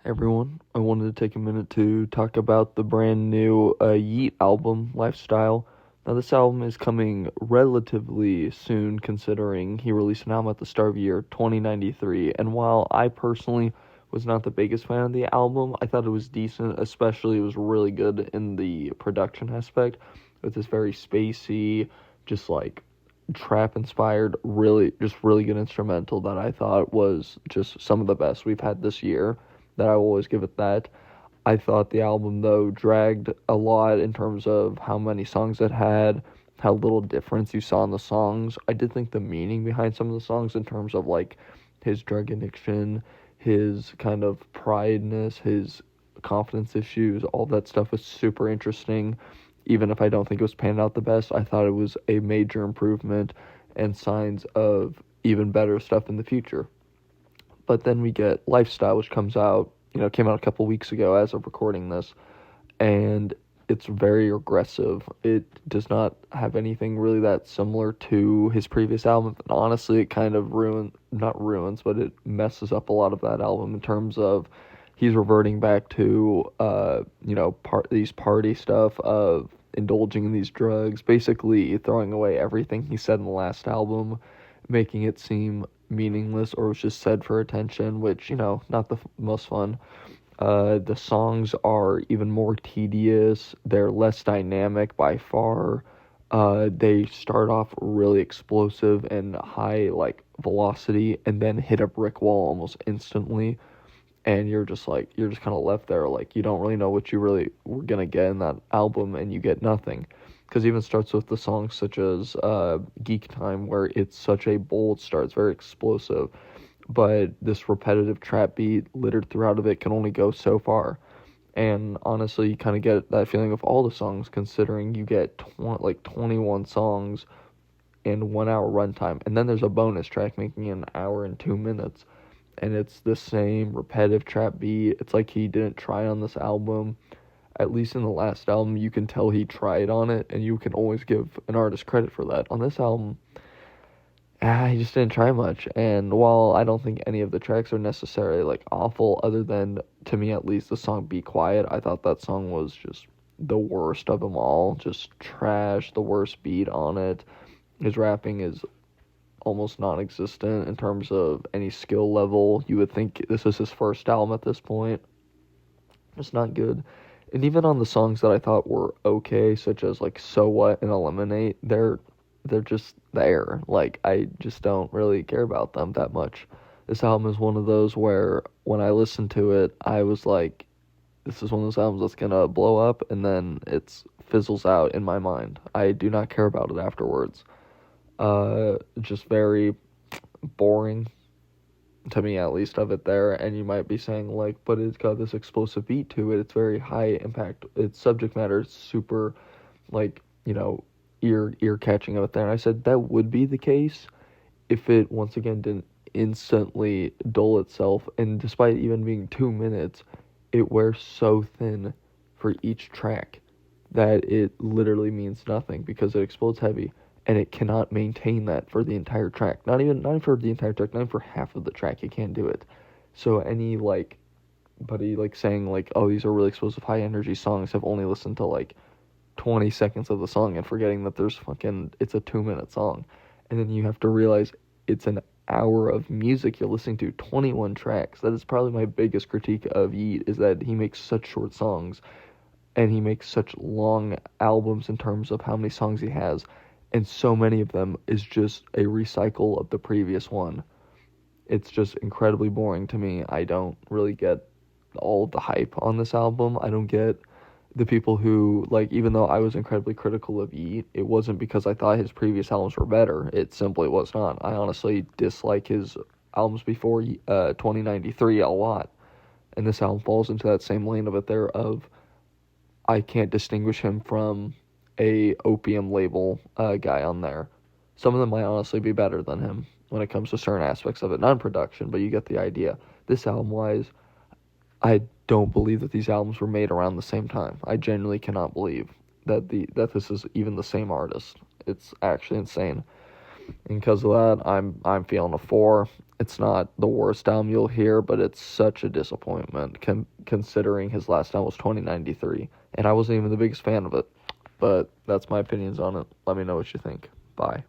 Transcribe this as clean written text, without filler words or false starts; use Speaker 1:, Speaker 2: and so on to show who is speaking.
Speaker 1: Everyone. I wanted to take a minute to talk about the brand new Yeat album, Lifestyle. Now, this album is coming relatively soon, considering he released an album at the start of year 2093. And while I personally was not the biggest fan of the album, I thought it was decent, especially it was really good in the production aspect with this very spacey, just like trap inspired, really good instrumental that I thought was just some of the best we've had this year that I will always give it that. I thought the album, though, dragged a lot in terms of how many songs it had, how little difference you saw in the songs. I did think the meaning behind some of the songs in terms of, like, his drug addiction, his kind of prideness, his confidence issues, all that stuff was super interesting. Even if I don't think it was panned out the best, I thought it was a major improvement and signs of even better stuff in the future. But then we get Lifestyle, which came out a couple weeks ago as of recording this, and it's very aggressive. It does not have anything really that similar to his previous album. And honestly, it kind of not ruins, but it messes up a lot of that album in terms of he's reverting back to, these party stuff of indulging in these drugs, basically throwing away everything he said in the last album, making it seem meaningless or was just said for attention, which, not the most fun. The songs are even more tedious. They're less dynamic by far. They start off really explosive and high, like, velocity and then hit a brick wall almost instantly. And you're just kind of left there, like, you don't really know what you really were going to get in that album, and you get nothing. Because it even starts with the songs such as Geek Time, where it's such a bold start, it's very explosive, but this repetitive trap beat littered throughout of it can only go so far. And honestly, you kind of get that feeling of all the songs, considering you get 21 songs in 1 hour runtime, and then there's a bonus track making it an hour and 2 minutes, and it's the same repetitive trap beat. It's like he didn't try on this album. At least in the last album, you can tell he tried on it, and you can always give an artist credit for that. On this album, he just didn't try much. And while I don't think any of the tracks are necessarily, like, awful, other than, to me at least, the song Be Quiet, I thought that song was just the worst of them all. Just trash, the worst beat on it. His rapping is almost non-existent in terms of any skill level. You would think this is his first album at this point. It's not good. And even on the songs that I thought were okay, such as, like, So What and Eliminate, they're just there. Like, I just don't really care about them that much. This album is one of those where when I listened to it, I was like, this is one of those albums that's gonna blow up, and then it fizzles out in my mind. I do not care about it afterwards. Just very boring, to me at least, of it there. And you might be saying, like, but it's got this explosive beat to it, it's very high impact, its subject matter is super, like, ear catching of it there. And I said that would be the case if it once again didn't instantly dull itself, and despite even being 2 minutes, it wears so thin for each track that it literally means nothing, because it explodes heavy and it cannot maintain that for the entire track. Not even for the entire track, not even for half of the track, it can't do it. So any, like, buddy, like, saying, like, oh, these are really explosive, high energy songs, have only listened to, like, 20 seconds of the song and forgetting that it's a 2 minute song. And then you have to realize it's an hour of music you're listening to, 21 tracks. That is probably my biggest critique of Yeat, is that he makes such short songs and he makes such long albums in terms of how many songs he has, and so many of them is just a recycle of the previous one. It's just incredibly boring to me. I don't really get all of the hype on this album. I don't get the people who, like, even though I was incredibly critical of Yeat, it wasn't because I thought his previous albums were better. It simply was not. I honestly dislike his albums before 2093 a lot. And this album falls into that same lane of it there of, I can't distinguish him from a opium label guy on there. Some of them might honestly be better than him when it comes to certain aspects of it, not in production, but you get the idea. This album wise, I don't believe that these albums were made around the same time. I genuinely cannot believe that this is even the same artist. It's actually insane. And because of that, I'm feeling a 4. It's not the worst album you'll hear, but it's such a disappointment considering his last album was 2093, and I wasn't even the biggest fan of it. But that's my opinions on it. Let me know what you think. Bye.